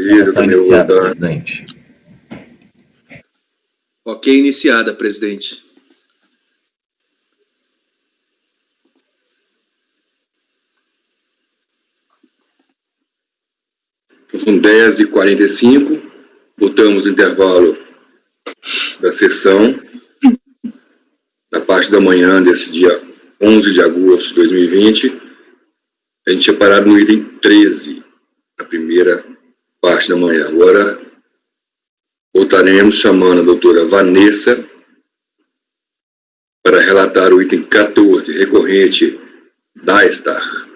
Beleza, também vou votar. Presidente. Ok, iniciada, presidente. Então, são 10h45, voltamos no intervalo da sessão, na parte da manhã desse dia 11 de agosto de 2020. A gente tinha parado no item 13, na primeira parte da manhã. Agora, voltaremos chamando a doutora Vanessa para relatar o item 14, recorrente da Star,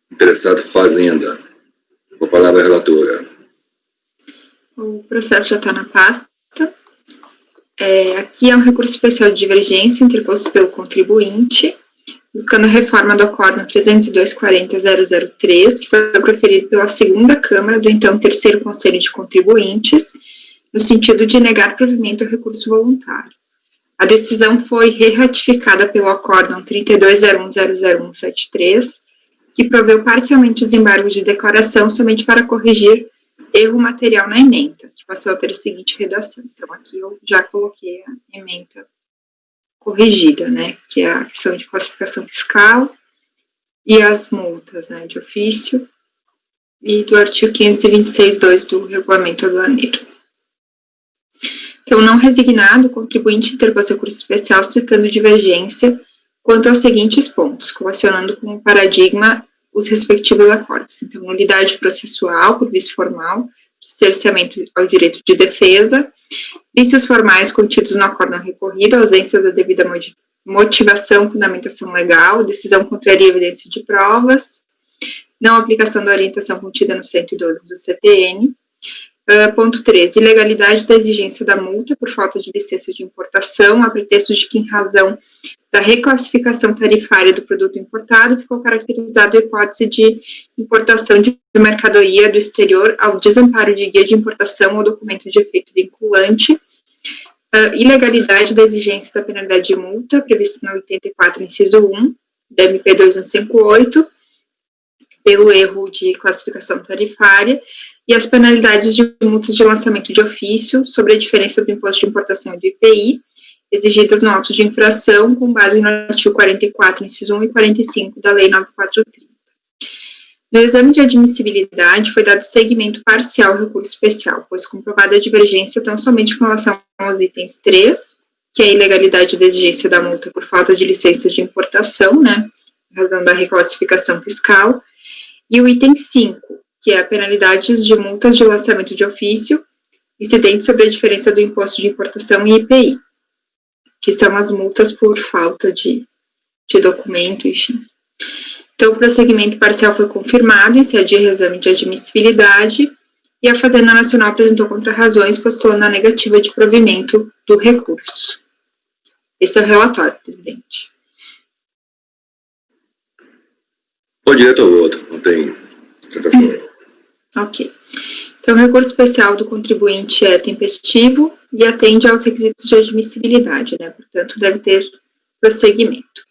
interessado Fazenda. Com a palavra, relatora. O processo já está na pasta. Aqui é um recurso especial de divergência interposto pelo contribuinte, buscando a reforma do Acórdão 302.40.003, que foi proferido pela segunda Câmara do então terceiro Conselho de Contribuintes, no sentido de negar provimento ao recurso voluntário. A decisão foi re-ratificada pelo Acórdão 3201.00173, que proveu parcialmente os embargos de declaração somente para corrigir erro material na ementa, que passou a ter a seguinte redação. Então, aqui eu já coloquei a ementa corrigida, né, que é a questão de classificação fiscal e as multas, né, de ofício, e do artigo 526.2 do Regulamento Aduaneiro. Então, não resignado, o contribuinte interpôs recurso especial suscitando divergência quanto aos seguintes pontos, colacionando como paradigma os respectivos acordos. Então, nulidade processual por vício formal, cerceamento ao direito de defesa, vícios formais contidos no acórdão recorrido, ausência da devida motivação, fundamentação legal, decisão contraria à evidência de provas, não aplicação da orientação contida no 112 do CTN. Ponto 13, ilegalidade da exigência da multa por falta de licença de importação, a pretexto de que, em razão da reclassificação tarifária do produto importado, ficou caracterizado a hipótese de importação de mercadoria do exterior ao desamparo de guia de importação ou documento de efeito vinculante. Ilegalidade da exigência da penalidade de multa, prevista no 84, inciso 1, da MP 2158, pelo erro de classificação tarifária, e as penalidades de multas de lançamento de ofício sobre a diferença do imposto de importação e do IPI, exigidas no auto de infração, com base no artigo 44, inciso 1 e 45 da Lei 9430. No exame de admissibilidade, foi dado seguimento parcial ao recurso especial, pois comprovada a divergência tão somente com relação aos itens 3, que é a ilegalidade da exigência da multa por falta de licença de importação, né, em razão da reclassificação fiscal, e o item 5, que é a penalidades de multas de lançamento de ofício, incidentes sobre a diferença do imposto de importação e IPI, que são as multas por falta de documento, enfim. Então, o prosseguimento parcial foi confirmado em sede de reexame de admissibilidade e a Fazenda Nacional apresentou contrarrazões, postulando a negativa de provimento do recurso. Esse é o relatório, presidente. Pode ir direto ao voto, não tem sustentação. Ok. Então, o recurso especial do contribuinte é tempestivo e atende aos requisitos de admissibilidade, né? Portanto, deve ter prosseguimento.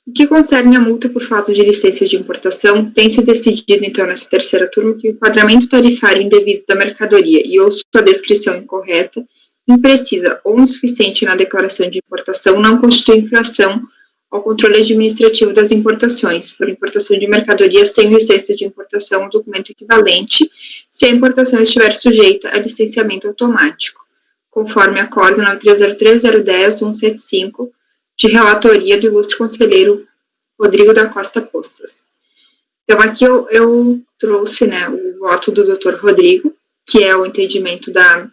O que concerne a multa por falta de licença de importação, tem-se decidido, então, nessa terceira turma, que o enquadramento tarifário indevido da mercadoria e ou sua descrição incorreta, imprecisa ou insuficiente na declaração de importação não constitui infração ao controle administrativo das importações, por importação de mercadoria sem licença de importação ou documento equivalente, se a importação estiver sujeita a licenciamento automático, conforme acordo 9303.010.175, de relatoria do ilustre conselheiro Rodrigo da Costa Poças. Então, aqui eu trouxe, né, o voto do Dr. Rodrigo, que é o entendimento da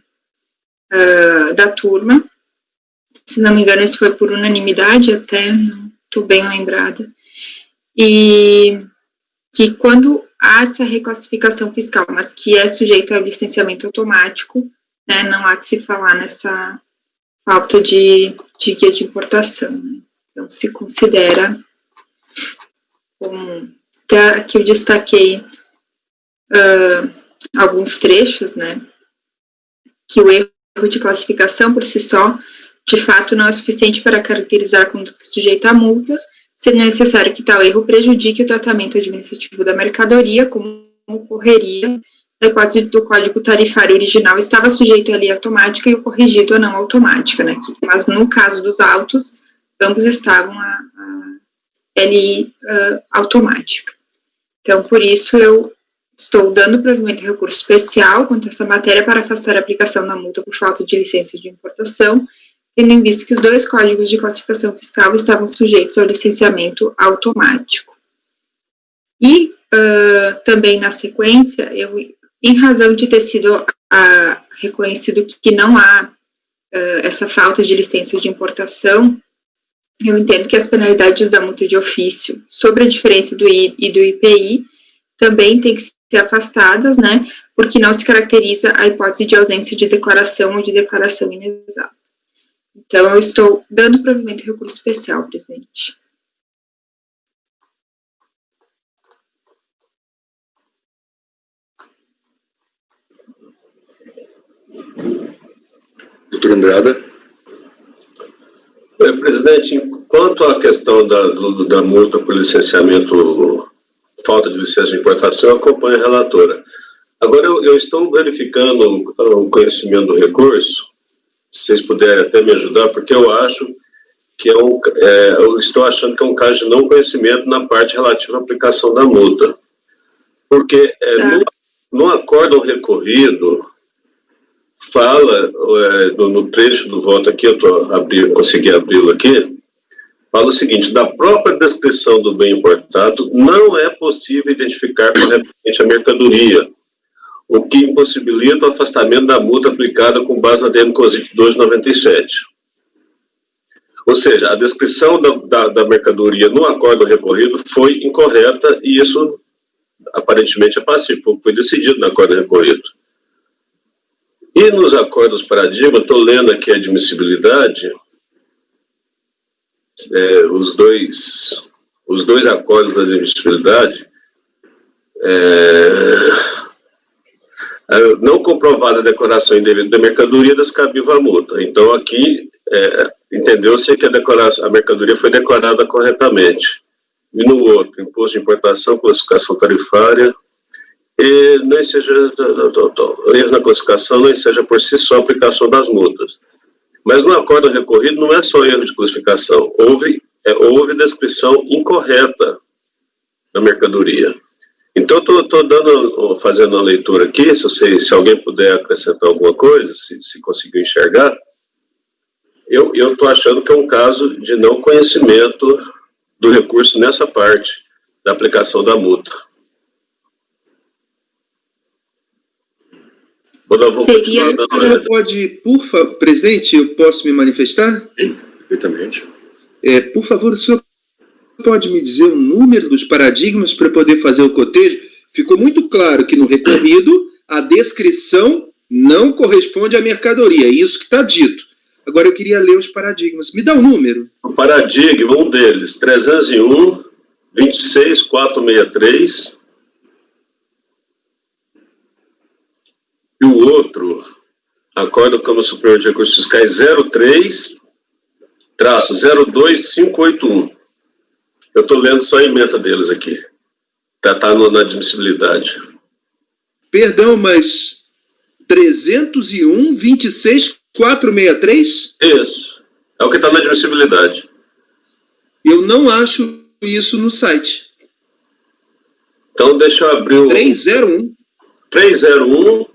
turma. Se não me engano, esse foi por unanimidade, até não estou bem lembrada. E que quando há essa reclassificação fiscal, mas que é sujeita ao licenciamento automático, né, não há que se falar nessa falta de guia de importação, né? Então, se considera como... Aqui eu destaquei alguns trechos, né, que o erro de classificação por si só, de fato, não é suficiente para caracterizar a conduta sujeita à multa, sendo necessário que tal erro prejudique o tratamento administrativo da mercadoria, como ocorreria depósito do código tarifário original estava sujeito à LI automática e o corrigido a não automática, né? Mas no caso dos autos, ambos estavam a LI automática. Então, por isso, eu estou dando provimento de recurso especial quanto a essa matéria para afastar a aplicação da multa por falta de licença de importação, tendo em vista que os dois códigos de classificação fiscal estavam sujeitos ao licenciamento automático. E também na sequência, em razão de ter sido reconhecido que não há essa falta de licença de importação, eu entendo que as penalidades da multa de ofício sobre a diferença do I e do IPI também têm que ser afastadas, né, porque não se caracteriza a hipótese de ausência de declaração ou de declaração inexata. Então, eu estou dando provimento de recurso especial, presidente. Doutor Andrada. Presidente, quanto à questão da multa por licenciamento, falta de licença de importação, eu acompanho a relatora. Agora, eu estou verificando o conhecimento do recurso, se vocês puderem até me ajudar, porque eu acho que eu estou achando que é um caso de não conhecimento na parte relativa à aplicação da multa. Porque no acórdão recorrido, fala, no trecho do voto aqui, consegui abri-lo aqui, fala o seguinte: da própria descrição do bem importado, não é possível identificar corretamente a mercadoria, o que impossibilita o afastamento da multa aplicada com base na DN COSIT 297. Ou seja, a descrição da mercadoria no acórdão recorrido foi incorreta e isso aparentemente é passivo, foi decidido no acórdão recorrido. E nos acordos paradigma, estou lendo aqui a admissibilidade, os dois acordos da admissibilidade, não comprovada a declaração indevida da mercadoria, descabível a multa. Então, aqui, entendeu-se que a mercadoria foi declarada corretamente. E no outro, imposto de importação, classificação tarifária, e nem seja erro na classificação, nem seja por si só a aplicação das multas. Mas no acórdão recorrido não é só erro de classificação, houve descrição incorreta da mercadoria. Então, estou fazendo uma leitura aqui, se alguém puder acrescentar alguma coisa, se conseguiu enxergar, eu estou achando que é um caso de não conhecimento do recurso nessa parte da aplicação da multa. Presidente, eu posso me manifestar? Perfeitamente. Por favor, o senhor pode me dizer o número dos paradigmas para poder fazer o cotejo? Ficou muito claro que no recorrido a descrição não corresponde à mercadoria, é isso que está dito. Agora eu queria ler os paradigmas. Me dá um número. O paradigma, um deles, 301, 26.463. E o outro, Acórdão Câmara Superior de Recursos Fiscais 03-02581. Eu estou lendo só a ementa deles aqui. Está na admissibilidade. Perdão, mas 301, 26.463? Isso. É o que está na admissibilidade. Eu não acho isso no site. Então, deixa eu abrir o... 301. 301-26463.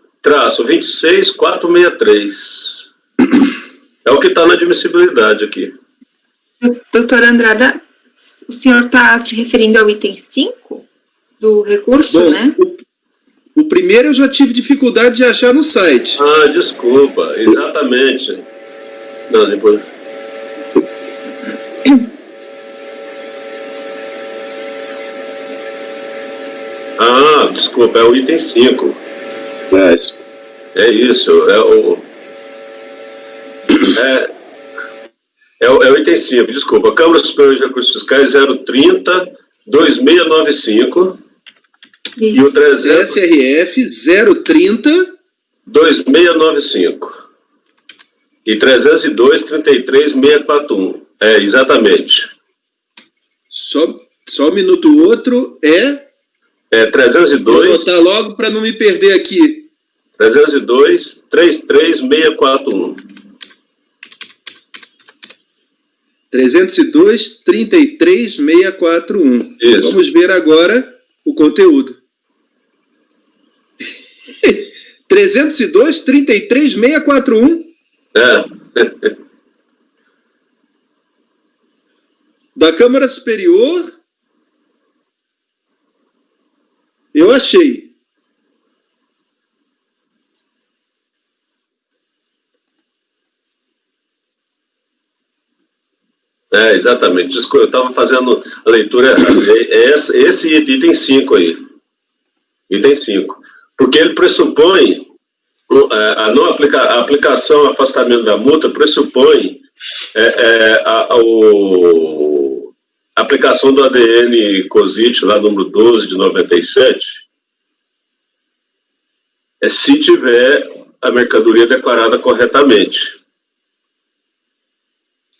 É o que está na admissibilidade aqui. Doutor Andrada, o senhor está se referindo ao item 5 do recurso, bom, né? O primeiro eu já tive dificuldade de achar no site. Ah, desculpa, exatamente. Não, depois... Ah, desculpa, é o item 5. É isso, é o item 5, desculpa. Câmara Superior de Recursos Fiscais 030-2695 e o 300... SRF 030-2695 e 302-33-641. Exatamente. Só um minuto, o outro é... 302... Vou botar logo para não me perder aqui. 302, 33641. 302, 33641. Isso. Vamos ver agora o conteúdo. 302, 33641. Da Câmara Superior. Eu achei. Exatamente. Desculpa, eu estava fazendo a leitura errada. Esse item 5 aí. Item 5. Porque ele pressupõe, a aplicação, afastamento da multa, pressupõe a aplicação do ADN COSIT, lá número 12 de 97, se tiver a mercadoria declarada corretamente.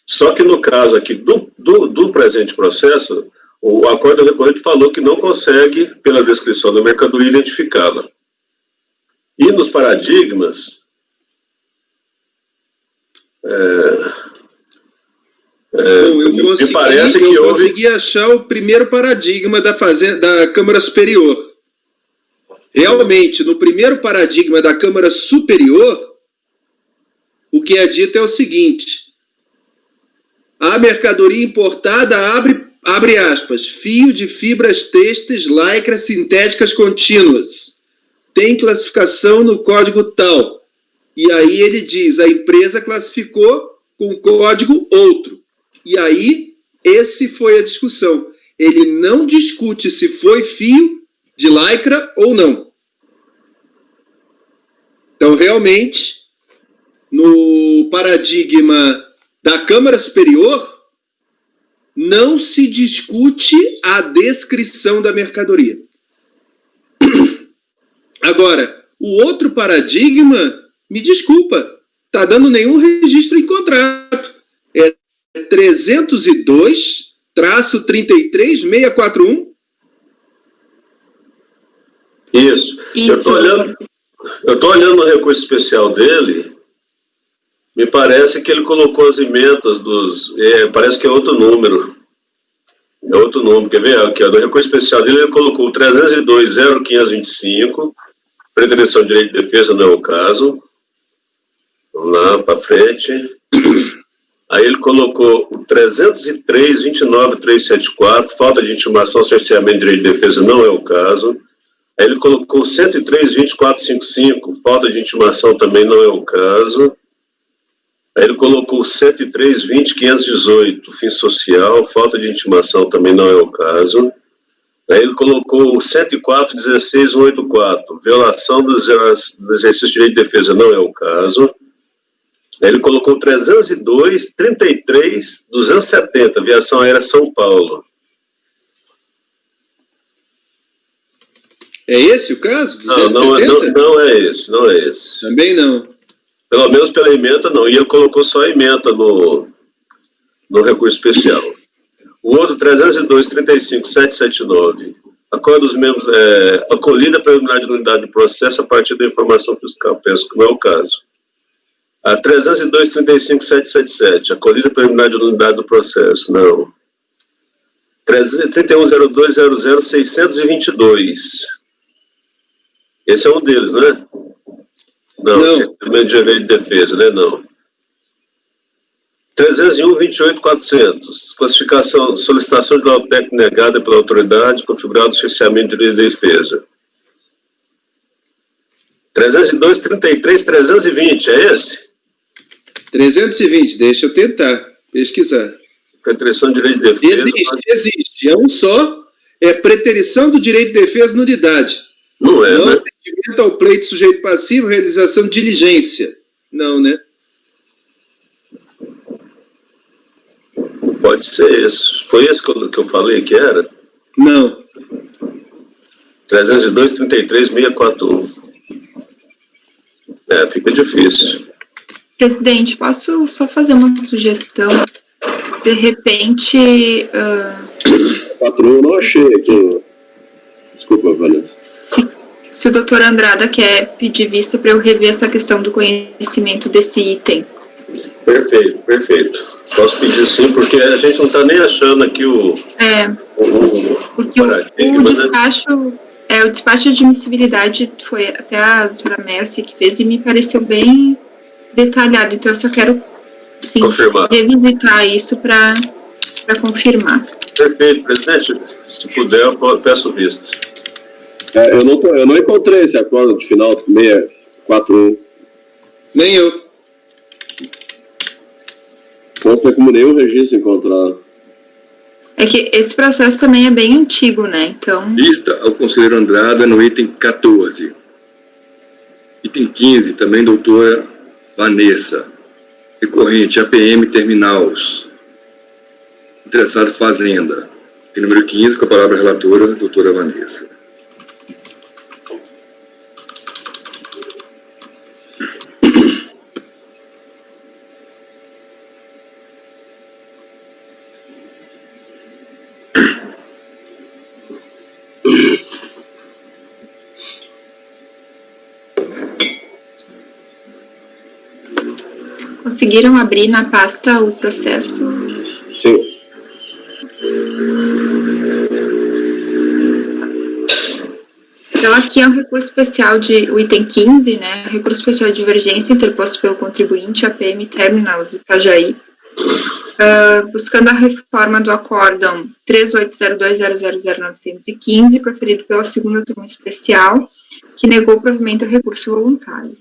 Só que no caso aqui do presente processo, o acordo recorrente falou que não consegue, pela descrição da mercadoria, identificá-la. E nos paradigmas, me parece que eu consegui achar o primeiro paradigma da Câmara Superior. Realmente, no primeiro paradigma da Câmara Superior, o que é dito é o seguinte: a mercadoria importada abre aspas, fio de fibras têxteis, lycra sintéticas contínuas. Tem classificação no código tal. E aí ele diz, a empresa classificou com código outro. E aí, esse foi a discussão. Ele não discute se foi fio de lycra ou não. Então, realmente, no paradigma da Câmara Superior, não se discute a descrição da mercadoria. Agora, o outro paradigma, me desculpa, está dando nenhum registro em contrato. É 302-33641. Isso. Eu estou olhando o recurso especial dele. Me parece que ele colocou as emendas dos... parece que é outro número. É outro número. Quer ver? Aqui, no recurso especial dele, ele colocou o 302-0525. Pretensão de direito de defesa não é o caso. Vamos lá, para frente. Aí ele colocou o 303-29-374. Falta de intimação, cerceamento de direito de defesa não é o caso. Aí ele colocou o 103-2455. Falta de intimação também não é o caso. Aí ele colocou 103-20-518, fim social, falta de intimação também não é o caso. Aí ele colocou 104-16-184, violação do exercício de direito de defesa não é o caso. Aí ele colocou 302-33-270, aviação aérea São Paulo. É esse o caso? Não é esse, não é esse. Também não. Pelo menos pela ementa, não. E ele colocou só a ementa no recurso especial. O outro, 302-35-779. Acordo dos membros, acolhida preliminar de unidade de processo a partir da informação fiscal. Penso que não é o caso. A 302-35-777. Acolhida preliminar de unidade do processo. Não. 3102-00-622. Esse é um deles, não é? Não. Certificamento de direito de defesa, né? Não. 301-28-400. Classificação, solicitação de laudo técnico negada pela autoridade, configurado o cerceamento de direito de defesa. 302-33-320, é esse? 320, deixa eu tentar pesquisar. Preterição de direito de defesa. Existe. É um só. É preterição do direito de defesa na unidade. Não é, não, né? Atendimento ao pleito sujeito passivo, realização de diligência. Não, né? Pode ser esse. Foi esse que eu falei que era? Não. 302-33-641. Fica difícil. Presidente, posso só fazer uma sugestão? De repente... 4 eu não achei aqui. Desculpa, Vanessa. Se o doutor Andrada quer pedir vista para eu rever essa questão do conhecimento desse item. Perfeito. Posso pedir sim, porque a gente não está nem achando aqui porque o despacho, o despacho de admissibilidade foi até a doutora Mercy que fez e me pareceu bem detalhado, então eu só quero revisitar isso para confirmar. Perfeito, presidente. Se puder, eu peço vista. Eu não encontrei esse acordo de final 641. Nem eu. Não tem como nenhum registro encontrar. É que esse processo também é bem antigo, né? Então. Vista ao conselheiro Andrada no item 14. Item 15, também doutora Vanessa. Recorrente, APM Terminals. Interessado Fazenda. Item número 15, com a palavra relatora, doutora Vanessa. Conseguiram abrir na pasta o processo? Sim. Então, aqui é um recurso especial o item 15, né? Recurso especial de divergência interposto pelo contribuinte, APM Terminals Itajaí, buscando a reforma do acórdão 3802000915, proferido pela segunda turma especial, que negou o provimento ao recurso voluntário.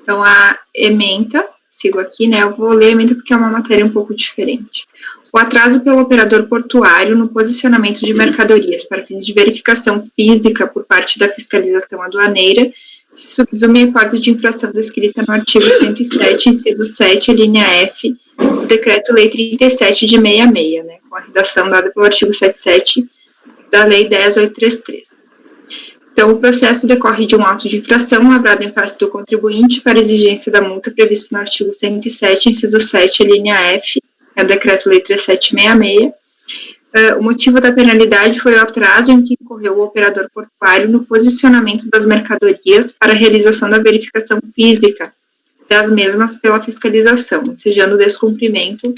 Então, a ementa, sigo aqui, né? Eu vou ler a ementa porque é uma matéria um pouco diferente. O atraso pelo operador portuário no posicionamento de mercadorias para fins de verificação física por parte da fiscalização aduaneira se subsume a hipótese de infração descrita no artigo 107, inciso 7, a linha F, do Decreto-Lei 37 de 66, né, com a redação dada pelo artigo 77 da Lei 10.833. Então, o processo decorre de um auto de infração lavrado em face do contribuinte para exigência da multa prevista no artigo 107, inciso 7, a linha F, é o Decreto-Lei 3766. O motivo da penalidade foi o atraso em que incorreu o operador portuário no posicionamento das mercadorias para a realização da verificação física das mesmas pela fiscalização, ensejando o descumprimento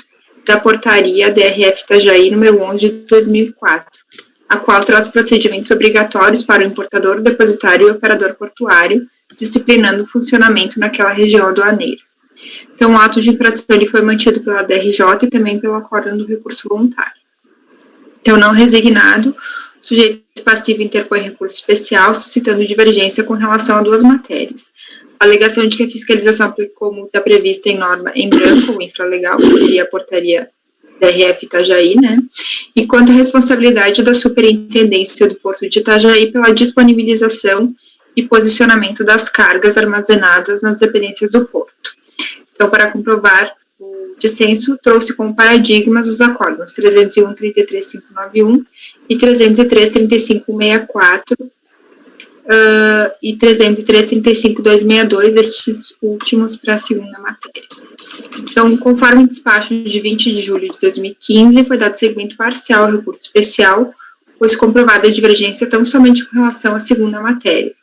da portaria DRF Itajaí número 11 de 2004, a qual traz procedimentos obrigatórios para o importador, depositário e operador portuário, disciplinando o funcionamento naquela região aduaneira. Então, o ato de infração ele foi mantido pela DRJ e também pelo acórdão do recurso voluntário. Então, não resignado, o sujeito passivo interpõe recurso especial, suscitando divergência com relação a duas matérias. A alegação de que a fiscalização aplicou multa prevista em norma em branco ou infralegal, que seria a portaria DRF Itajaí, né? E quanto à responsabilidade da Superintendência do Porto de Itajaí pela disponibilização e posicionamento das cargas armazenadas nas dependências do Porto. Então, para comprovar o dissenso, trouxe como paradigmas os acórdãos 301.33591 e 303.35564 e 303.35262, estes últimos para a segunda matéria. Então, conforme o despacho de 20 de julho de 2015, foi dado seguimento parcial ao recurso especial, pois comprovada a divergência tão somente com relação à segunda matéria,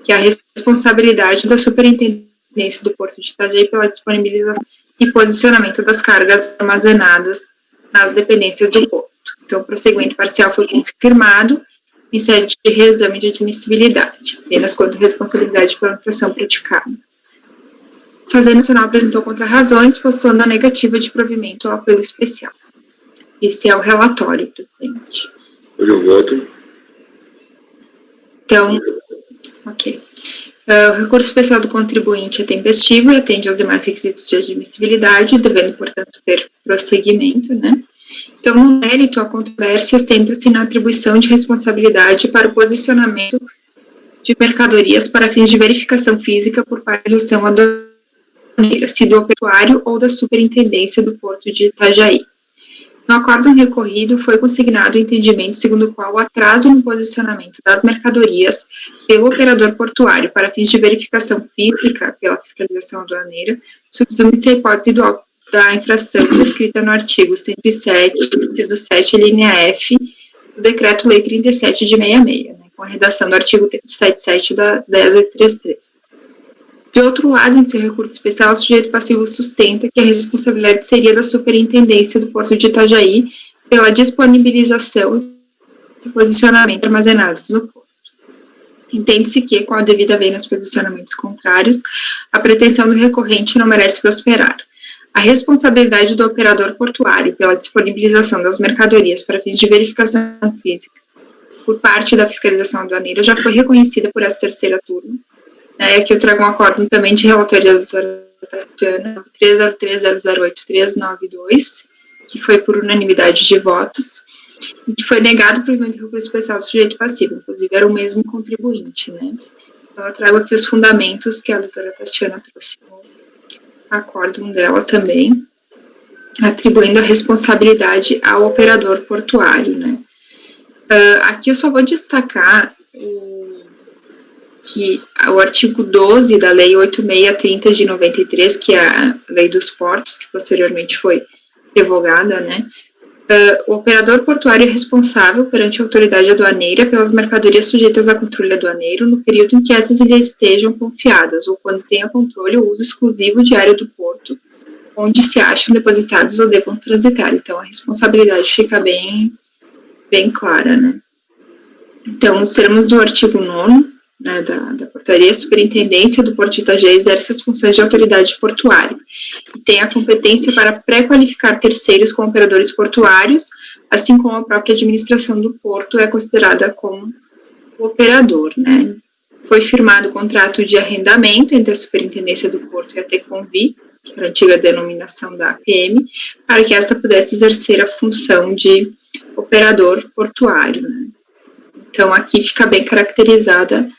que é a responsabilidade da Superintendência do Porto de Itajaí pela disponibilização e posicionamento das cargas armazenadas nas dependências do Porto. Então, o prosseguimento parcial foi confirmado em sede de reexame de admissibilidade, apenas quanto à responsabilidade pela infração praticada. A Fazenda Nacional apresentou contrarrazões, postulando a negativa de provimento ao apelo especial. Esse é o relatório, presidente. Hoje eu voto. Então, ok. O recurso especial do contribuinte é tempestivo e atende aos demais requisitos de admissibilidade, devendo, portanto, ter prosseguimento, né? Então, no mérito, a controvérsia centra-se na atribuição de responsabilidade para o posicionamento de mercadorias para fins de verificação física por paralisação aduaneira, se do operário ou da Superintendência do Porto de Itajaí. No acórdão recorrido, foi consignado o entendimento segundo o qual o atraso no posicionamento das mercadorias pelo operador portuário para fins de verificação física pela fiscalização aduaneira subsume-se a hipótese da infração descrita no artigo 107, inciso 7, linha F, do Decreto-Lei 37 de 66, né, com a redação do artigo 77 da 10833. De outro lado, em seu recurso especial, o sujeito passivo sustenta que a responsabilidade seria da Superintendência do Porto de Itajaí pela disponibilização e posicionamento armazenados no porto. Entende-se que, com a devida vênia aos posicionamentos contrários, a pretensão do recorrente não merece prosperar. A responsabilidade do operador portuário pela disponibilização das mercadorias para fins de verificação física por parte da fiscalização aduaneira já foi reconhecida por essa terceira turma. Aqui eu trago um acórdão também de relatoria da doutora Tatiana, 303008392, que foi por unanimidade de votos, e que foi negado por provimento de recurso especial do sujeito passivo, inclusive era o mesmo contribuinte, né? Então eu trago aqui os fundamentos que a doutora Tatiana trouxe no acórdão dela também, atribuindo a responsabilidade ao operador portuário, né? Aqui eu só vou destacar que o artigo 12 da Lei 8630 de 93, que é a Lei dos Portos, que posteriormente foi revogada, né? O operador portuário é responsável perante a autoridade aduaneira pelas mercadorias sujeitas a controle aduaneiro no período em que essas lhe estejam confiadas ou quando tenha controle ou uso exclusivo de área do porto onde se acham depositadas ou devam transitar. Então, a responsabilidade fica bem clara, né? Então, os termos do artigo 9º, né, da portaria, a Superintendência do Porto de Itajaí exerce as funções de autoridade portuária e tem a competência para pré-qualificar terceiros como operadores portuários, assim como a própria administração do porto é considerada como o operador, né. Foi firmado o contrato de arrendamento entre a Superintendência do Porto e a Tecomvi, que era a antiga denominação da APM, para que essa pudesse exercer a função de operador portuário, né. Então, aqui fica bem caracterizada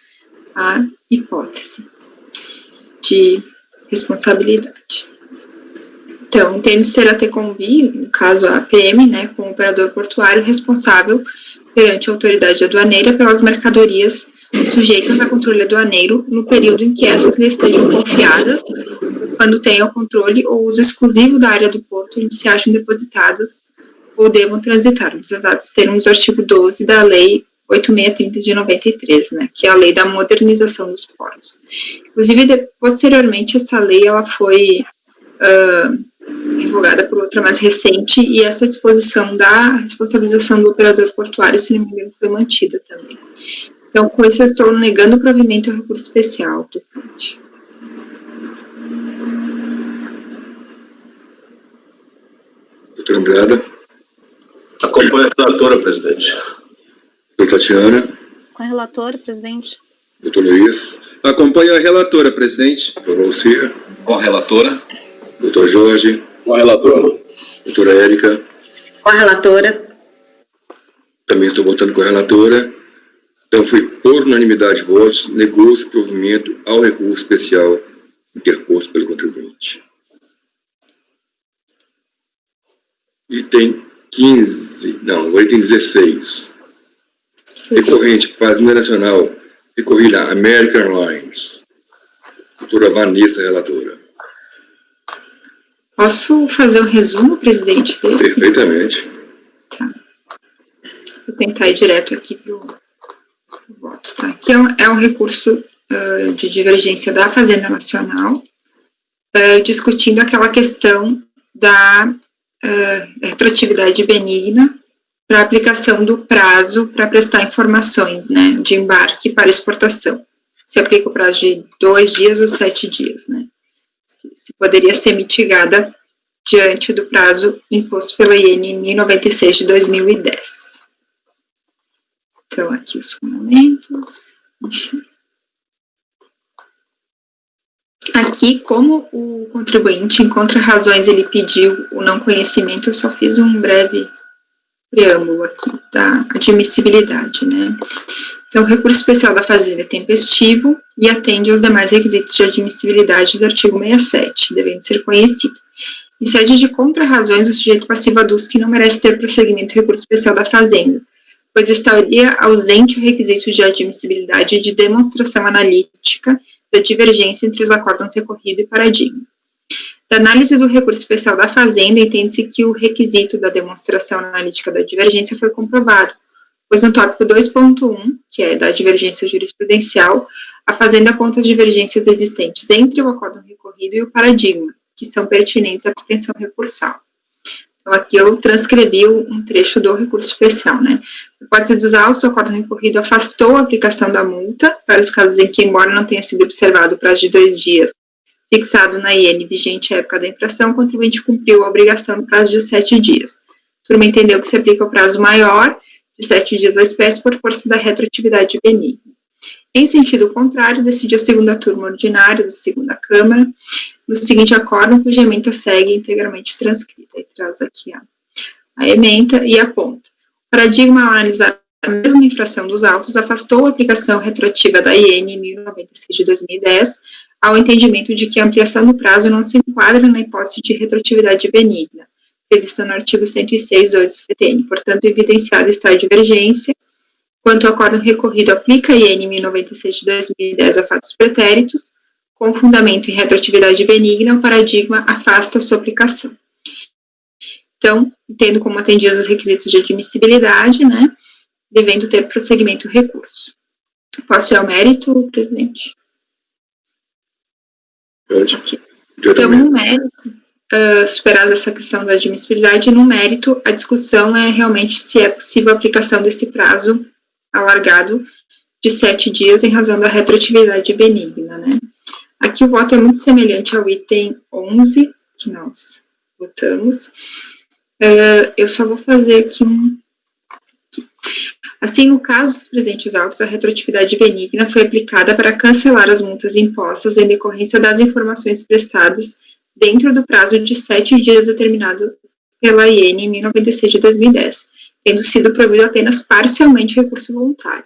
a hipótese de responsabilidade. Então, entendo ser a Tecomvi, no caso a APM, né, como operador portuário responsável perante a autoridade aduaneira pelas mercadorias sujeitas a controle aduaneiro no período em que essas lhe estejam confiadas, quando tenham controle ou uso exclusivo da área do porto onde se acham depositadas ou devam transitar, nos exatos termos do artigo 12 da Lei 8630 de 93, né, que é a lei da modernização dos portos. Inclusive, posteriormente, essa lei ela foi revogada por outra mais recente e essa disposição da responsabilização do operador portuário, se não me engano, foi mantida também. Então, com isso, eu estou negando o provimento ao recurso especial, presidente. Doutora Andrada. Acompanha a relatora, presidente. Doutora Tatiana. Com a relatora, presidente. Doutor Luiz. Acompanho a relatora, presidente. Doutora Alcia. Com a relatora. Doutor Jorge. Com a relatora. Doutora Érica. Com a relatora. Também estou votando com a relatora. Então, foi por unanimidade de votos, negou-se provimento ao recurso especial interposto pelo contribuinte. Item 15, não, agora item 16. Recorrente, Fazenda Nacional, recorrida American Airlines. Doutora Vanessa, relatora. Posso fazer um resumo, presidente, desse? Perfeitamente. Tá. Vou tentar ir direto aqui para o voto, tá? Aqui é um recurso de divergência da Fazenda Nacional, discutindo aquela questão da retroatividade benigna para a aplicação do prazo para prestar informações, né, de embarque para exportação. Se aplica o prazo de 2 dias ou 7 dias, né? Se poderia ser mitigada diante do prazo imposto pela IN 1096 de 2010. Então, aqui os fundamentos, enfim. Aqui, como o contribuinte encontra razões, ele pediu o não conhecimento, eu só fiz um breve preâmbulo aqui da admissibilidade, né? Então, o recurso especial da Fazenda é tempestivo e atende aos demais requisitos de admissibilidade do artigo 67, devendo ser conhecido. Em sede de contra-razões, o sujeito passivo aduz que não merece ter prosseguimento do recurso especial da Fazenda, pois estaria ausente o requisito de admissibilidade e de demonstração analítica da divergência entre os acórdãos recorrido e paradigma. Da análise do recurso especial da Fazenda, entende-se que o requisito da demonstração analítica da divergência foi comprovado, pois no tópico 2.1, que é da divergência jurisprudencial, a Fazenda aponta as divergências existentes entre o acórdão recorrido e o paradigma, que são pertinentes à pretensão recursal. Então, aqui eu transcrevi um trecho do recurso especial, né? No hipótese dos autos, o acórdão recorrido afastou a aplicação da multa para os casos em que, embora não tenha sido observado o prazo de 2 dias fixado na IN vigente à época da infração, o contribuinte cumpriu a obrigação no prazo de 7 dias. A turma entendeu que se aplica o prazo maior de 7 dias à espécie por força da retroatividade benigna. Em sentido contrário, decidiu a segunda turma ordinária da segunda Câmara, no seguinte acórdão, cuja ementa segue integralmente transcrita. E traz aqui a ementa e aponta. O paradigma, ao analisar a mesma infração dos autos, afastou a aplicação retroativa da IN 1096 de 2010, ao entendimento de que a ampliação do prazo não se enquadra na hipótese de retroatividade benigna, prevista no artigo 106.2 do CTN. Portanto, evidenciada está a divergência. Quanto ao acórdão recorrido, aplica a IN 1096 de 2010 a fatos pretéritos, com fundamento em retroatividade benigna, o paradigma afasta a sua aplicação. Então, tendo como atendidos os requisitos de admissibilidade, né, devendo ter prosseguimento o recurso. Posso ir ao mérito, presidente? Pode. Então, no mérito, superada essa questão da admissibilidade, no mérito, a discussão é realmente se é possível a aplicação desse prazo alargado de 7 dias em razão da retroatividade benigna, né? Aqui o voto é muito semelhante ao item 11, que nós votamos. Eu só vou fazer aqui Assim, no caso dos presentes autos, a retroatividade benigna foi aplicada para cancelar as multas impostas em decorrência das informações prestadas dentro do prazo de 7 dias determinado pela IN 1096 de 2010, tendo sido provido apenas parcialmente recurso voluntário.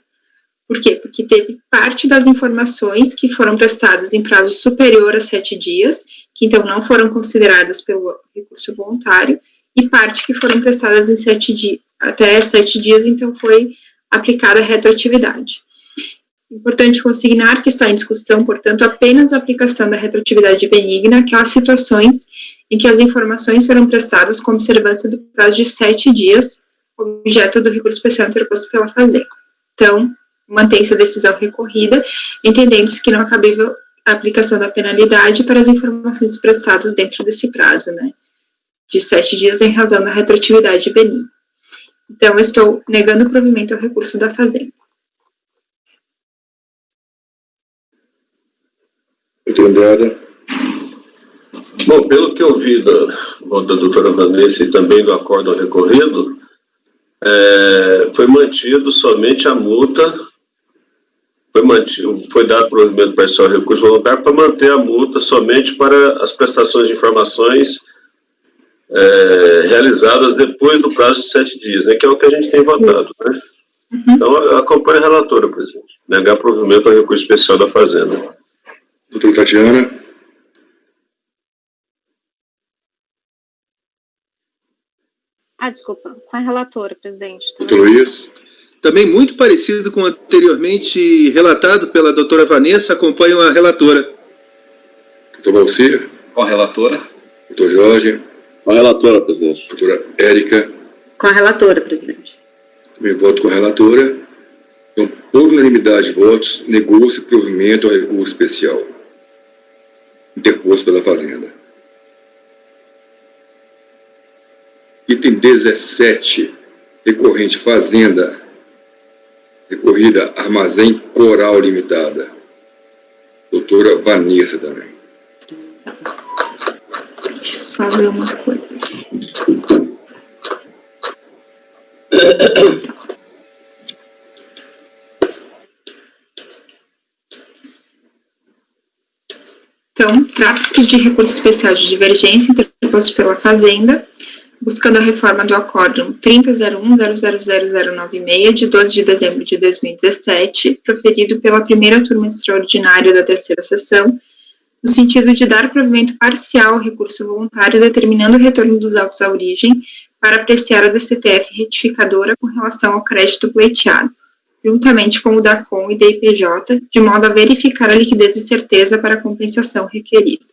Por quê? Porque teve parte das informações que foram prestadas em prazo superior a 7 dias, que então não foram consideradas pelo recurso voluntário, e parte que foram prestadas em 7 dias, até 7 dias, então foi aplicada a retroatividade. Importante consignar que está em discussão, portanto, apenas a aplicação da retroatividade benigna àquelas situações em que as informações foram prestadas com observância do prazo de 7 dias, objeto do recurso especial interposto pela Fazenda. Então, mantém-se a decisão recorrida, entendendo-se que não é cabível a aplicação da penalidade para as informações prestadas dentro desse prazo, né, de 7 dias em razão da retroatividade benigna. Então, eu estou negando o provimento ao recurso da Fazenda. Doutor Andrada. Bom, pelo que eu vi da doutora Vanessa e também do acórdão recorrido, foi mantido somente a multa, foi dado provimento parcial ao recurso voluntário para manter a multa somente para as prestações de informações realizadas depois do prazo de 7 dias, né, que é o que a gente tem votado, né? Então, eu acompanho a relatora, presidente. Negar provimento ao recurso especial da Fazenda. Doutora Tatiana. Desculpa. Com a relatora, presidente. Doutor Luiz. Também muito parecido com o anteriormente relatado pela doutora Vanessa, acompanho a relatora. Doutor Valcir. Com a relatora. Doutor Jorge. Com a relatora, presidente. Doutora Érica. Com a relatora, presidente. Também voto com a relatora. Então, por unanimidade de votos, negou-se provimento ao recurso especial interposto pela Fazenda. Item 17, recorrente Fazenda, recorrida Armazém Coral Limitada. Doutora Vanessa também. Deixa eu só ver uma coisa. Então, trata-se de recurso especial de divergência interposto pela Fazenda, buscando a reforma do acórdão 30.01.000.096, de 12 de dezembro de 2017, proferido pela primeira turma extraordinária da terceira sessão, no sentido de dar provimento parcial ao recurso voluntário, determinando o retorno dos autos à origem, para apreciar a DCTF retificadora com relação ao crédito pleiteado, juntamente com o DACOM e DIPJ, de modo a verificar a liquidez e certeza para a compensação requerida.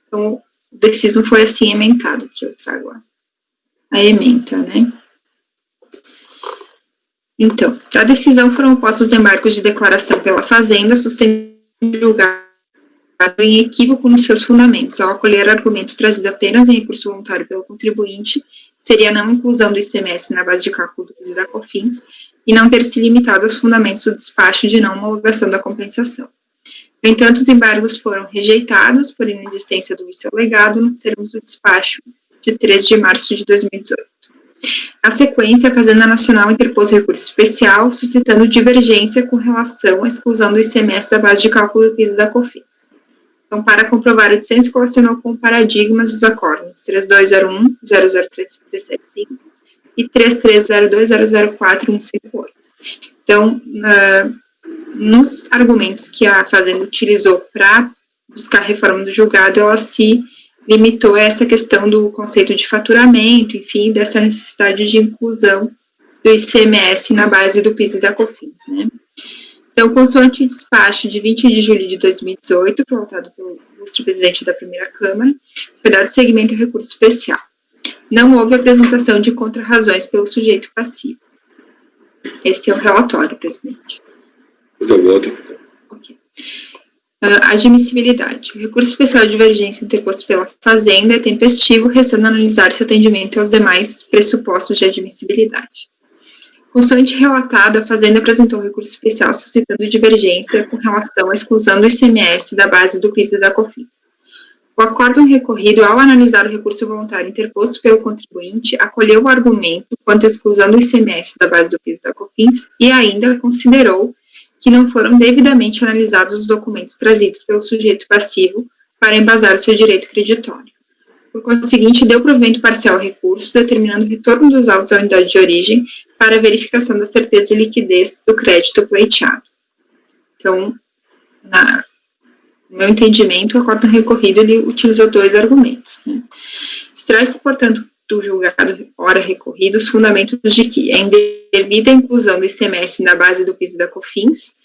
Então, o decisum foi assim emendado, que eu trago a ementa, né? Então, da decisão foram postos embargos de declaração pela Fazenda, sustentando o julgado em equívoco nos seus fundamentos, ao acolher argumentos trazidos apenas em recurso voluntário pelo contribuinte, seria a não inclusão do ICMS na base de cálculo do PIS e da COFINS, e não ter se limitado aos fundamentos do despacho de não homologação da compensação. No entanto, os embargos foram rejeitados por inexistência do vício alegado nos termos do despacho de 3 de março de 2018. Na sequência, a Fazenda Nacional interpôs recurso especial, suscitando divergência com relação à exclusão do ICMS da base de cálculo do PIS e da COFINS. Então, para comprovar o dissenso, colacionou com paradigmas dos acordos 3201-00375 e 3302-004-158. Então, nos argumentos que a Fazenda utilizou para buscar a reforma do julgado, ela se limitou a essa questão do conceito de faturamento, enfim, dessa necessidade de inclusão do ICMS na base do PIS e da COFINS, né? Então, consoante o despacho de 20 de julho de 2018, votado pelo ilustre presidente da primeira Câmara, foi dado seguimento ao recurso especial. Não houve apresentação de contrarrazões pelo sujeito passivo. Esse é o relatório, presidente. Eu voto. Ok. Admissibilidade. O recurso especial de divergência interposto pela Fazenda é tempestivo, restando analisar seu atendimento aos demais pressupostos de admissibilidade. Consoante relatado, a Fazenda apresentou recurso especial suscitando divergência com relação à exclusão do ICMS da base do PIS e da COFINS. O acórdão recorrido, ao analisar o recurso voluntário interposto pelo contribuinte, acolheu o argumento quanto à exclusão do ICMS da base do PIS e da COFINS e ainda considerou que não foram devidamente analisados os documentos trazidos pelo sujeito passivo para embasar o seu direito creditório. Por conseguinte, deu provimento parcial ao recurso, determinando o retorno dos autos à unidade de origem para a verificação da certeza e liquidez do crédito pleiteado. Então, no meu entendimento, o acórdão recorrido ele utilizou dois argumentos, né? Extrai-se, portanto, do julgado ora recorrido os fundamentos de que é indevida a inclusão do ICMS na base do PIS e da COFINS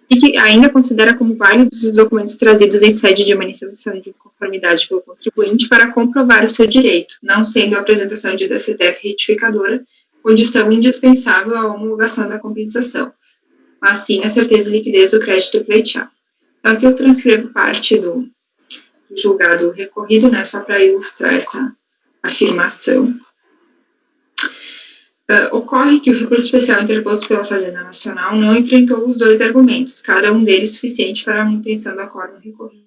e que ainda considera como válidos os documentos trazidos em sede de manifestação de conformidade pelo contribuinte para comprovar o seu direito, não sendo a apresentação de DCTF retificadora condição indispensável à homologação da compensação, mas sim a certeza e liquidez do crédito pleiteado. Então, aqui eu transcrevo parte do julgado recorrido, né, só para ilustrar essa afirmação. Ocorre que o recurso especial interposto pela Fazenda Nacional não enfrentou os dois argumentos, cada um deles suficiente para a manutenção do acórdão recorrido,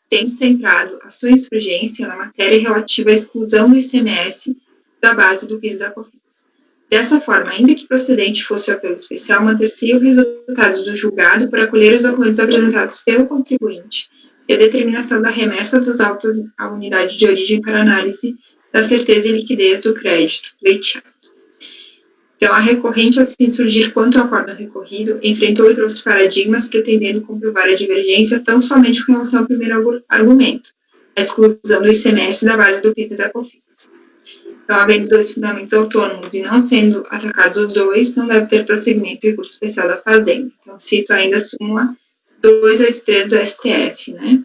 tendo centrado a sua insurgência na matéria relativa à exclusão do ICMS da base do PIS e da COFINS. Dessa forma, ainda que procedente fosse o apelo especial, manter-se o resultado do julgado por acolher os documentos apresentados pelo contribuinte e a determinação da remessa dos autos à unidade de origem para análise da certeza e liquidez do crédito pleiteado. Então, a recorrente, ao se insurgir quanto ao acórdão recorrido, enfrentou e trouxe paradigmas pretendendo comprovar a divergência tão somente com relação ao primeiro argumento, a exclusão do ICMS da base do PIS e da COFINS. Então, havendo dois fundamentos autônomos e não sendo atacados os dois, não deve ter prosseguimento o recurso especial da Fazenda. Então, cito ainda a súmula 283 do STF, né?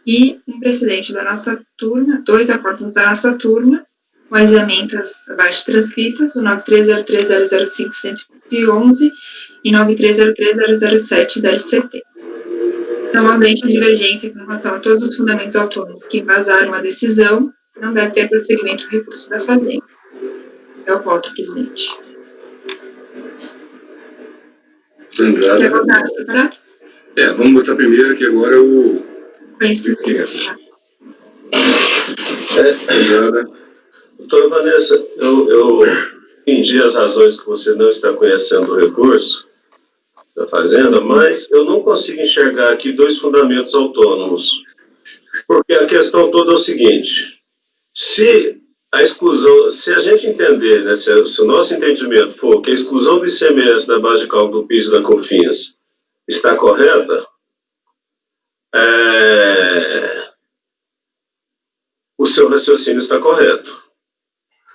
E um precedente da nossa turma, dois acórdãos da nossa turma, com as emendas abaixo transcritas, o 9303005111 e 9303007070. Então, ausente a divergência com relação a todos os fundamentos autônomos que embasaram a decisão, não deve ter prosseguimento o recurso da Fazenda. Eu voto, presidente. Quer votar separado? Vamos botar primeiro, que agora é o... Conhecimento. Doutora Vanessa, eu entendi as razões que você não está conhecendo o recurso da Fazenda, mas eu não consigo enxergar aqui dois fundamentos autônomos. Porque a questão toda é o seguinte: se a exclusão, se a gente entender, né, se o nosso entendimento for que a exclusão do ICMS da base de cálculo do PIS e da COFINS está correta, o seu raciocínio está correto.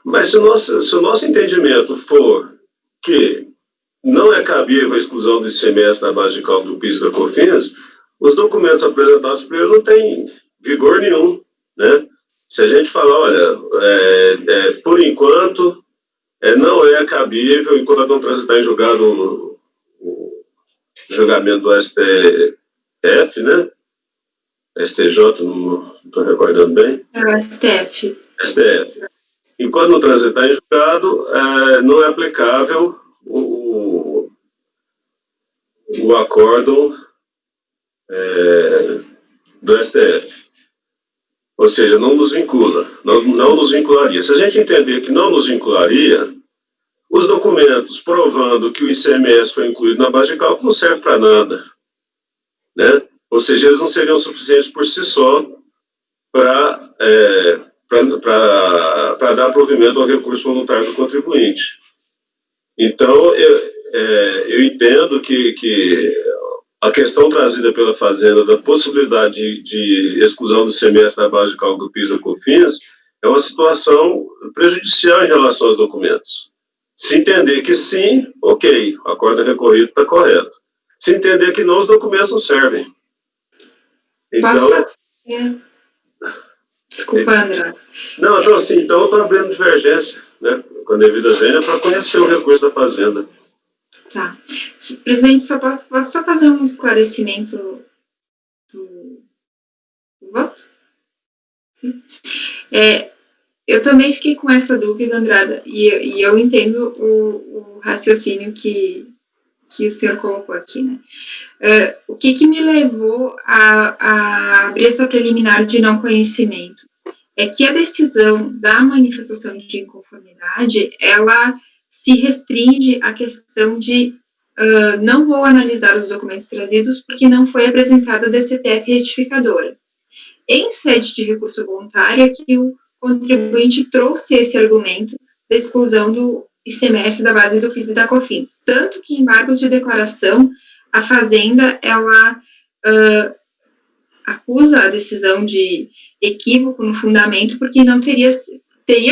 Mas se o nosso entendimento for que não é cabível a exclusão do ICMS da base de cálculo do PIS e da COFINS, os documentos apresentados por ele não têm vigor nenhum, né? Se a gente falar, olha, por enquanto, não é cabível, enquanto não transitar em julgado o julgamento do STF, né? STJ, não estou recordando bem. É o STF. STF. Enquanto não transitar em julgado, não é aplicável o acórdão do STF. Ou seja, não nos vincula, não nos vincularia. Se a gente entender que não nos vincularia, os documentos provando que o ICMS foi incluído na base de cálculo não servem para nada, né? Ou seja, eles não seriam suficientes por si só para dar provimento ao recurso voluntário do contribuinte. Então, eu entendo que a questão trazida pela Fazenda da possibilidade de exclusão do ICMS da base de cálculo do PIS ou COFINS é uma situação prejudicial em relação aos documentos. Se entender que sim, ok, o acordo recorrido está correto. Se entender que não, os documentos não servem. Então, Desculpa, André. Não, sim, então eu estou abrindo divergência, né, com a devida vênia para conhecer o recurso da Fazenda. Tá. Presidente, posso só fazer um esclarecimento do voto? Sim. Eu também fiquei com essa dúvida, Andrada, e eu entendo o raciocínio que o senhor colocou aqui, né? O que me levou a abrir essa preliminar de não conhecimento é que a decisão da manifestação de inconformidade, ela se restringe à questão de não vou analisar os documentos trazidos porque não foi apresentada a DCTF retificadora. Em sede de recurso voluntário é que o contribuinte trouxe esse argumento da exclusão do ICMS da base do PIS e da COFINS. Tanto que em embargos de declaração, a Fazenda, ela acusa a decisão de equívoco no fundamento, porque não teria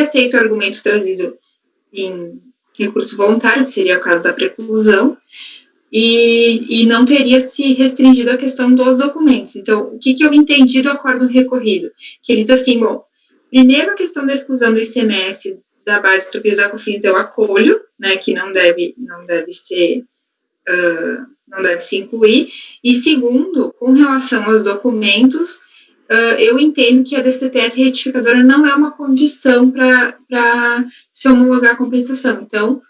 aceito o argumento trazido em recurso voluntário, que seria o caso da preclusão, e não teria se restringido à questão dos documentos. Então, o que eu entendi do acordo recorrido? Que ele diz assim, bom, primeiro a questão da exclusão do ICMS da base do PIS da COFINS eu acolho, né, que não deve se incluir, e segundo, com relação aos documentos, eu entendo que a DCTF retificadora não é uma condição para se homologar a compensação. Então,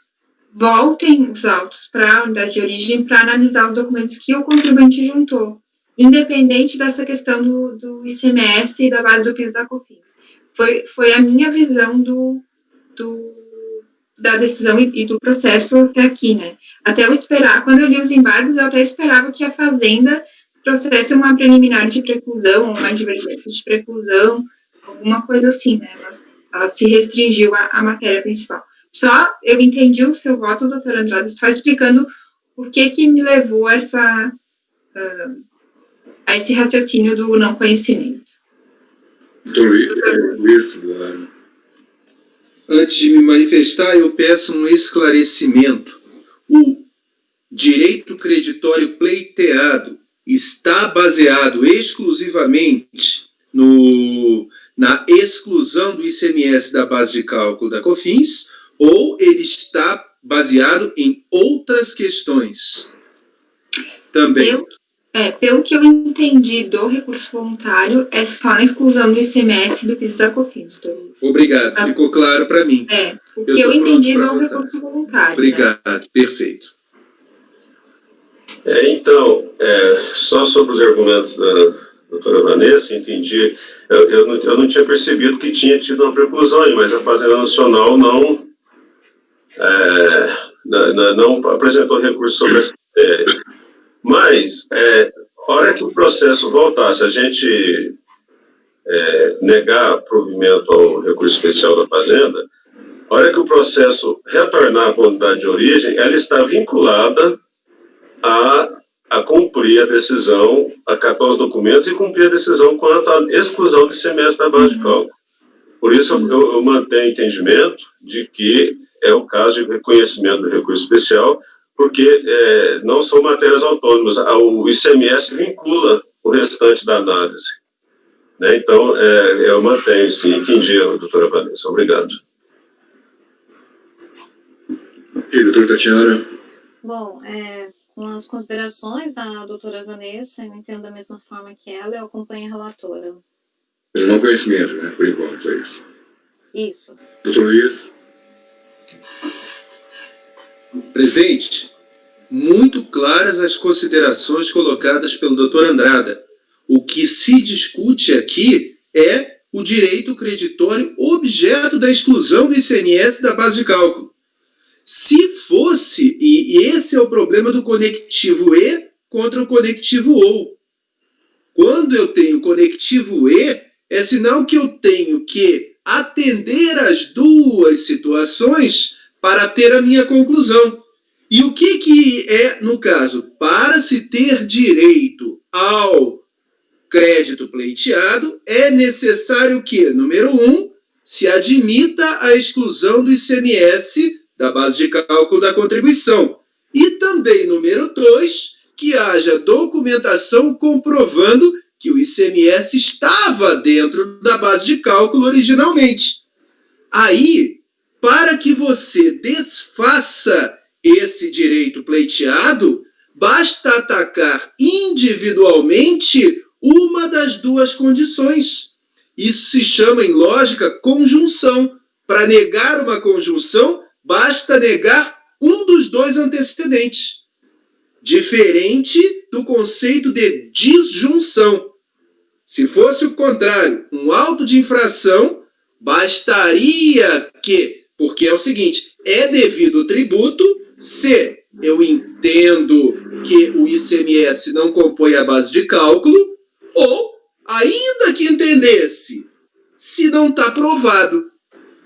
voltem os autos para a unidade de origem para analisar os documentos que o contribuinte juntou, independente dessa questão do ICMS e da base do PIS da COFINS. Foi a minha visão da decisão e do processo até aqui, né? Até eu esperar, quando eu li os embargos, eu até esperava que a Fazenda trouxesse uma preliminar de preclusão, uma divergência de preclusão, alguma coisa assim, né? Mas ela se restringiu à matéria principal. Só eu entendi o seu voto, doutora Andrada, só explicando por que me levou a esse raciocínio do não conhecimento. Doutor Luiz Eduardo. Antes de me manifestar, eu peço um esclarecimento. O direito creditório pleiteado está baseado exclusivamente na exclusão do ICMS da base de cálculo da COFINS, ou ele está baseado em outras questões também? Pelo que eu entendi do recurso voluntário, é só na exclusão do ICMS do PIS da COFINS. Obrigado, ficou claro para mim. O que eu entendi do recurso voluntário. Obrigado, né? Perfeito. Então, só sobre os argumentos da doutora Vanessa, entendi, eu não tinha percebido que tinha tido uma preclusão aí, mas a Fazenda Nacional não apresentou recurso sobre essa matéria. Mas, a hora que o processo voltar, se a gente negar provimento ao recurso especial da Fazenda, a hora que o processo retornar à unidade de origem, ela está vinculada a cumprir a decisão, a acatar os documentos e cumprir a decisão quanto à exclusão do ICMS da base de cálculo. Por isso, eu mantenho o entendimento de que é o caso de reconhecimento do recurso especial, porque não são matérias autônomas. O ICMS vincula o restante da análise. Né? Então, eu mantenho, sim. Entendi, doutora Vanessa. Obrigado. E doutora Tatiana? Bom, com as considerações da doutora Vanessa, eu entendo da mesma forma que ela, eu acompanho a relatora. Pelo não conhecimento, né? Por enquanto, é isso. Isso. Doutor Luiz? Presidente, muito claras as considerações colocadas pelo doutor Andrada. O que se discute aqui é o direito creditório objeto da exclusão do ICMS da base de cálculo. Se fosse, e esse é o problema do conectivo E contra o conectivo OU. Quando eu tenho conectivo E, é sinal que eu tenho que atender as duas situações para ter a minha conclusão. E o que é, no caso, para se ter direito ao crédito pleiteado, é necessário que, número 1, se admita a exclusão do ICMS da base de cálculo da contribuição. E também, número 2, que haja documentação comprovando que o ICMS estava dentro da base de cálculo originalmente. Aí, para que você desfaça esse direito pleiteado, basta atacar individualmente uma das duas condições. Isso se chama, em lógica, conjunção. Para negar uma conjunção, basta negar um dos dois antecedentes. Diferente do conceito de disjunção. Se fosse o contrário, um auto de infração, bastaria que, porque é o seguinte, é devido ao tributo se eu entendo que o ICMS não compõe a base de cálculo, ou, ainda que entendesse, se não está provado.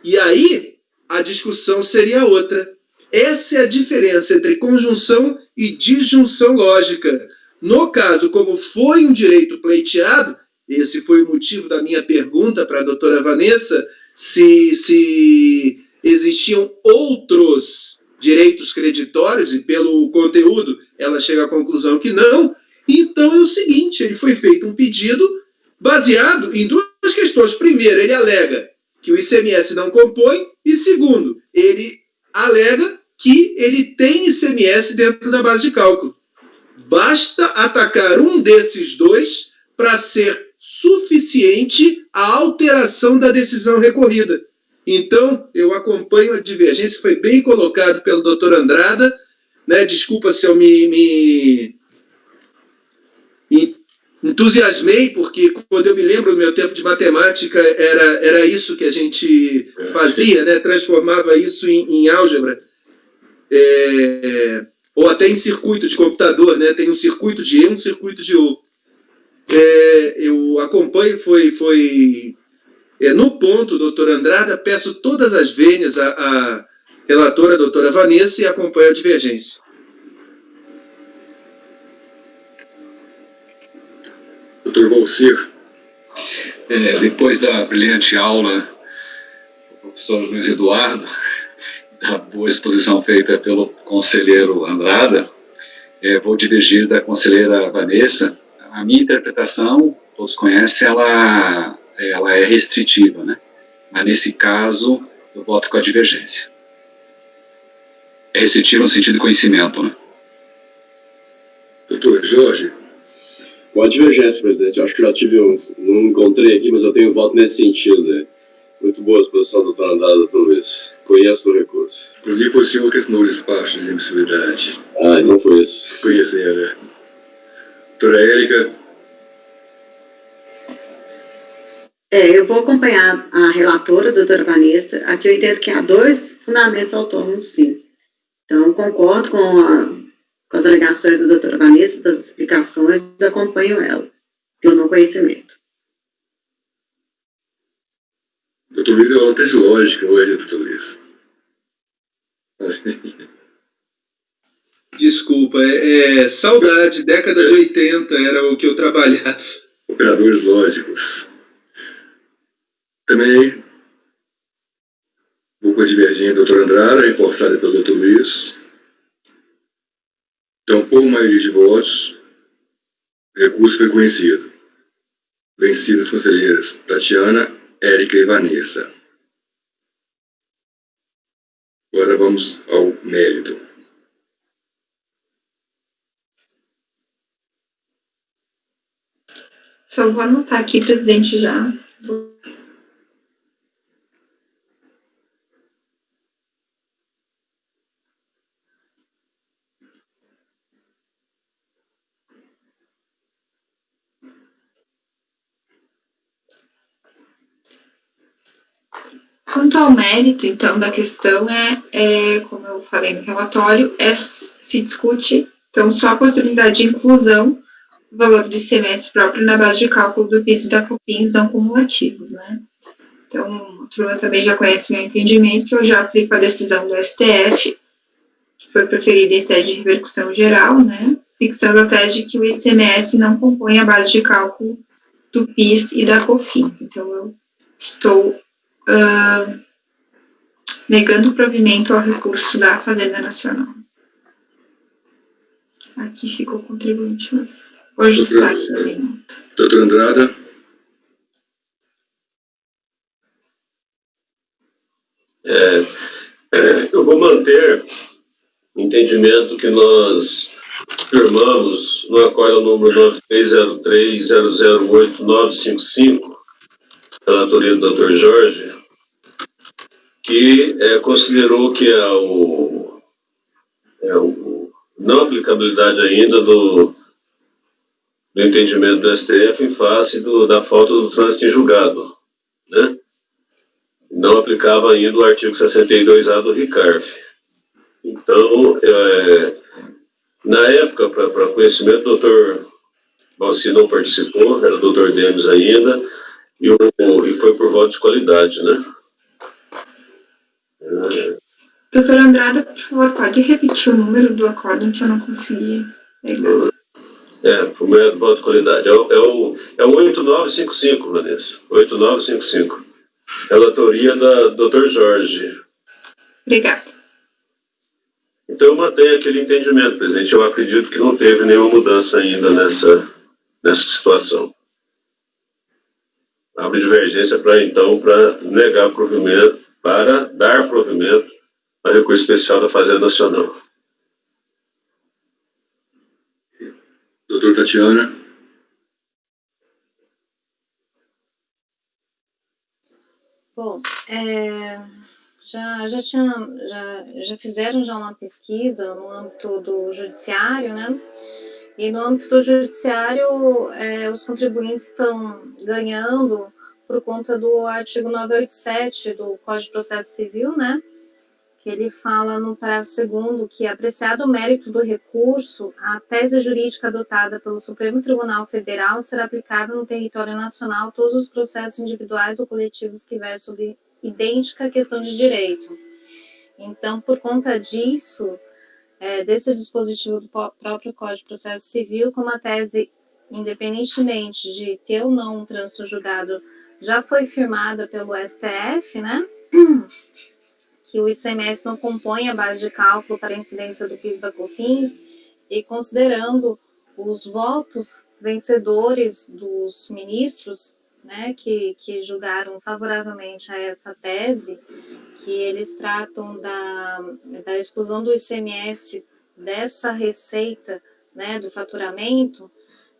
E aí, a discussão seria outra. Essa é a diferença entre conjunção e disjunção lógica. No caso, como foi um direito pleiteado, esse foi o motivo da minha pergunta para a doutora Vanessa, se existiam outros direitos creditórios, e pelo conteúdo ela chega à conclusão que não. Então é o seguinte, ele foi feito um pedido baseado em duas questões. Primeiro, ele alega que o ICMS não compõe, e segundo, ele alega que ele tem ICMS dentro da base de cálculo. Basta atacar um desses dois para ser suficiente a alteração da decisão recorrida. Então, eu acompanho a divergência, foi bem colocado pelo doutor Andrada, né? Desculpa se eu me entusiasmei, porque quando eu me lembro do meu tempo de matemática, era isso que a gente fazia, né? Transformava isso em álgebra, ou até em circuito de computador, né? Tem um circuito de E, um circuito de O. Eu acompanho, no ponto, doutor Andrada, peço todas as vênias à relatora, doutora Vanessa, e acompanho a divergência. Doutor Valcir? Depois da brilhante aula do professor Luiz Eduardo, da boa exposição feita pelo conselheiro Andrada, vou divergir da conselheira Vanessa. A minha interpretação, todos conhecem, ela é restritiva, né? Mas nesse caso, eu voto com a divergência. É restritiva no sentido de conhecimento, né? Doutor Jorge? Com a divergência, presidente. Acho que já não encontrei aqui, mas eu tenho voto nesse sentido, né? Muito boa a exposição do doutor Andrada, doutor Luiz. Conheço o recurso. Inclusive foi o senhor que assinou o despacho de admissibilidade. Ah, então foi isso. Conhecia, né? Doutora Érica? Eu vou acompanhar a relatora, a doutora Vanessa. Aqui eu entendo que há dois fundamentos autônomos, sim. Então, concordo com as alegações da doutora Vanessa, das explicações, acompanho ela, pelo não conhecimento. Doutor Luiz é aula até de lógica hoje, doutor Luiz. Desculpa, saudade, década de 80 era o que eu trabalhava. Operadores lógicos. Também vou com a divergência do doutor Andrada, reforçada pelo doutor Luiz. Então, por maioria de votos, o recurso foi conhecido. Vencidas as conselheiras Tatiana, Érica e Vanessa. Agora vamos ao mérito. Só vou anotar aqui, presidente, já. Quanto ao mérito, então, da questão, como eu falei no relatório, se discute, então, só a possibilidade de inclusão do valor do ICMS próprio na base de cálculo do PIS e da COFINS não cumulativos, né? Então, a turma também já conhece meu entendimento, que eu já aplico a decisão do STF, que foi proferida em sede de repercussão geral, né? Fixando a tese de que o ICMS não compõe a base de cálculo do PIS e da COFINS. Então, eu estou negando o provimento ao recurso da Fazenda Nacional. Aqui ficou o contribuinte, mas vou ajustar aqui na minha nota. Doutor Andrada? Eu vou manter o entendimento que nós firmamos no acordo número 9303008955, relatoria do Dr. Jorge, que considerou que não aplicabilidade ainda do entendimento do STF em face da falta do trânsito em julgado, né? Não aplicava ainda o artigo 62A do RICARF. Então, na época, para conhecimento, o doutor Valci não participou, era o doutor Demes ainda, e foi por voto de qualidade, né? Doutor Andrada, por favor, pode repetir o número do acórdão que eu não consegui pegar? Por meio do voto de qualidade. É o 8955, Vanessa. 8955. Relatoria da Dr. Jorge. Obrigada. Então, eu mantenho aquele entendimento, presidente. Eu acredito que não teve nenhuma mudança ainda nessa situação. Abre divergência para negar provimento, para dar provimento ao recurso especial da Fazenda Nacional. Doutor Tatiana? Bom, já fizeram uma pesquisa no âmbito do judiciário, né? E no âmbito do judiciário, os contribuintes estão ganhando por conta do artigo 987 do Código de Processo Civil, né? Que ele fala no parágrafo 2º que, apreciado o mérito do recurso, a tese jurídica adotada pelo Supremo Tribunal Federal será aplicada no território nacional a todos os processos individuais ou coletivos que versam sobre idêntica questão de direito. Então, por conta disso, desse dispositivo do próprio Código de Processo Civil, como a tese, independentemente de ter ou não um trânsito julgado, já foi firmada pelo STF, né? Que o ICMS não compõe a base de cálculo para a incidência do PIS da COFINS, e considerando os votos vencedores dos ministros, né, que julgaram favoravelmente a essa tese, que eles tratam da exclusão do ICMS dessa receita, né, do faturamento,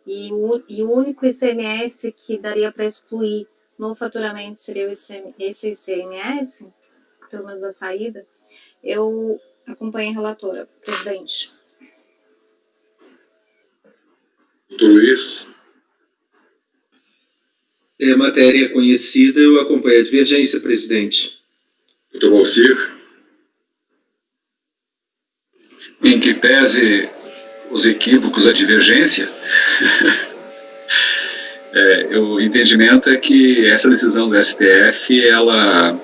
e o único ICMS que daria para excluir no faturamento seria esse ICMS, pelo menos da saída. Eu acompanho a relatora, presidente. Doutor Luiz? Matéria conhecida, eu acompanho a divergência, presidente. Doutor Valcir? Em que pese os equívocos da divergência, o entendimento é que essa decisão do STF, ela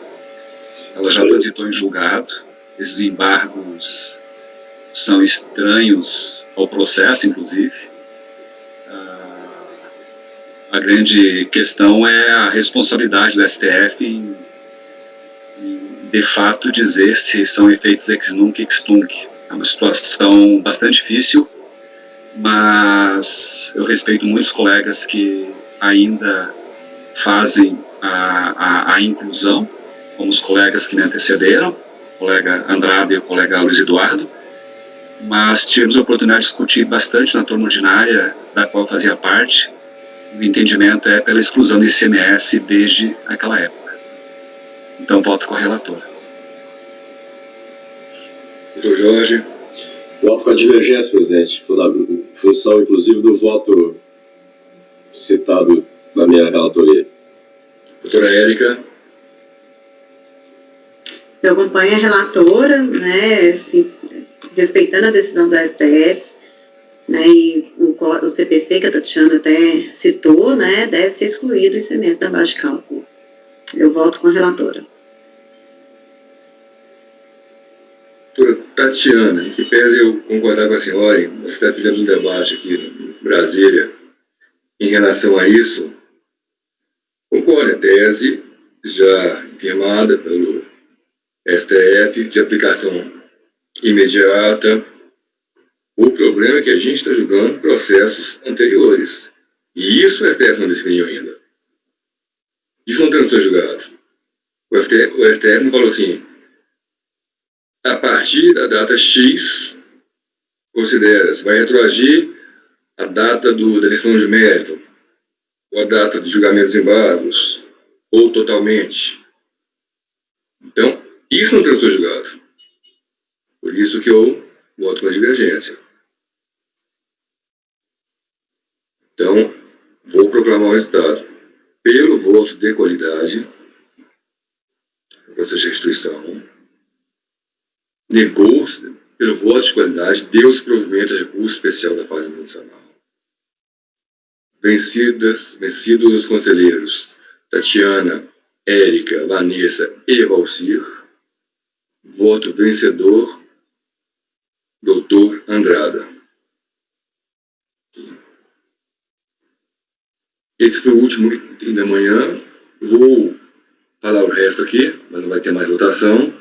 já transitou em julgado. Esses embargos são estranhos ao processo, inclusive. A grande questão é a responsabilidade do STF em de fato, dizer se são efeitos ex nunc ex tunc. É uma situação bastante difícil, mas eu respeito muitos colegas que ainda fazem a inclusão, como os colegas que me antecederam, colega Andrada e o colega Luiz Eduardo, mas tivemos a oportunidade de discutir bastante na turma ordinária, da qual eu fazia parte. O entendimento é pela exclusão do ICMS desde aquela época. Então, voto com a relatora. Doutor Jorge. Voto com a divergência, presidente. Função, inclusive, do voto citado na minha relatoria. Doutora Érica. Eu acompanho a relatora, né, assim, respeitando a decisão do STF, né, e o CPC, que a Tatiana até citou, né, deve ser excluído o ICMS da base de cálculo. Eu voto com a relatora. Doutora Tatiana, em que pese eu concordar com a senhora, você está fazendo um debate aqui em Brasília em relação a isso, concordo, a tese já firmada pelo STF, de aplicação imediata. O problema é que a gente está julgando processos anteriores. E isso o STF não definiu ainda. Isso não tem que ser julgado. O STF não falou assim, a partir da data X, considera-se, vai retroagir a data da eleição de mérito, ou a data de julgamento dos embargos, ou totalmente. Então, isso não tem que ser julgado. Por isso que eu voto com a divergência. Então, vou proclamar o resultado. Pelo voto de qualidade, essa restituição, negou-se, pelo voto de qualidade, deu-se provimento a recurso especial da Fazenda Nacional. Vencidos os conselheiros Tatiana, Érica, Vanessa e Valcir, voto vencedor, doutor Andrada. Esse foi o último item da manhã. Vou falar o resto aqui, mas não vai ter mais votação.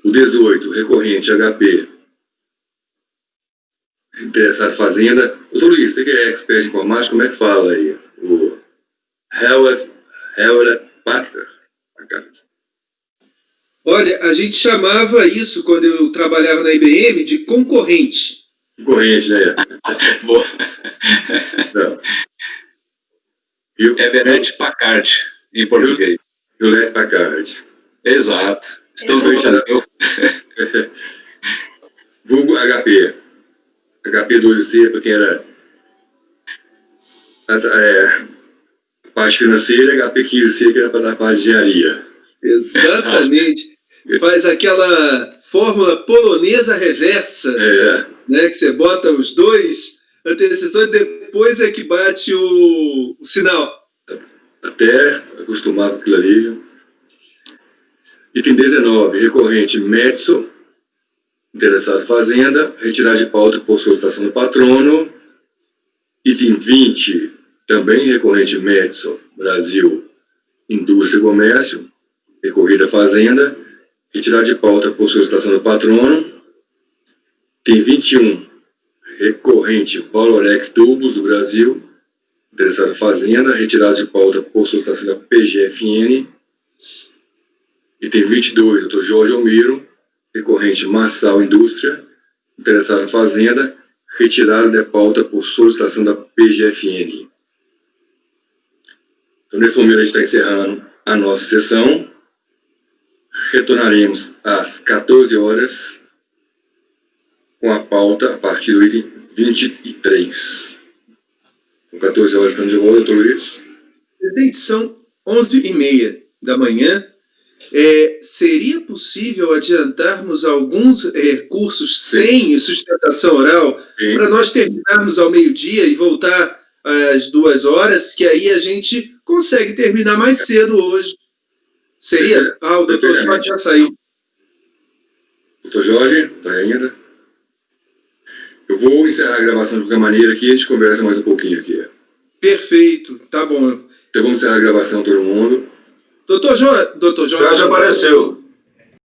O 18, recorrente HP, interessado Fazenda. Doutor Luiz, você que é expert em informática, como é que fala aí? O Hewlett Packard. Olha, a gente chamava isso, quando eu trabalhava na IBM, de concorrente. Concorrente, né? Boa. Não. Everett Packard, em português. Hewlett Packard. Exato. Estamos no Brasil. Vulgo HP. HP 12C, porque era a parte financeira, HP 15C, que era para dar a parte de engenharia. Exatamente. Faz aquela fórmula polonesa reversa, né, que você bota os dois antecessores, depois é que bate o sinal. Até acostumar com aquilo ali. Item 19, recorrente Metso, interessado Fazenda, retirar de pauta por solicitação do patrono. Item 20, também recorrente Metso, Brasil, Indústria e Comércio, recorrida Fazenda, retirar de pauta por solicitação do patrono. Item 21, recorrente Valorec Tubos, do Brasil, interessado Fazenda, retirado de pauta por solicitação da PGFN. Item 22, Dr. Jorge Almiro, recorrente Massal Indústria, interessado Fazenda, retirado de pauta por solicitação da PGFN. Então, nesse momento, a gente está encerrando a nossa sessão. Retornaremos às 14 horas com a pauta a partir do item 23. Com 14 horas estamos de volta, doutor Luiz. Presidente, são 11h30 da manhã. Seria possível adiantarmos alguns recursos sem sustentação oral para nós terminarmos ao meio-dia e voltar às 2 horas, que aí a gente consegue terminar mais cedo hoje. Seria? O doutor Jorge já saiu. Doutor Jorge, está ainda? Eu vou encerrar a gravação de qualquer maneira aqui e a gente conversa mais um pouquinho aqui. Perfeito, tá bom. Então vamos encerrar a gravação, todo mundo. Doutor Jorge. Já apareceu.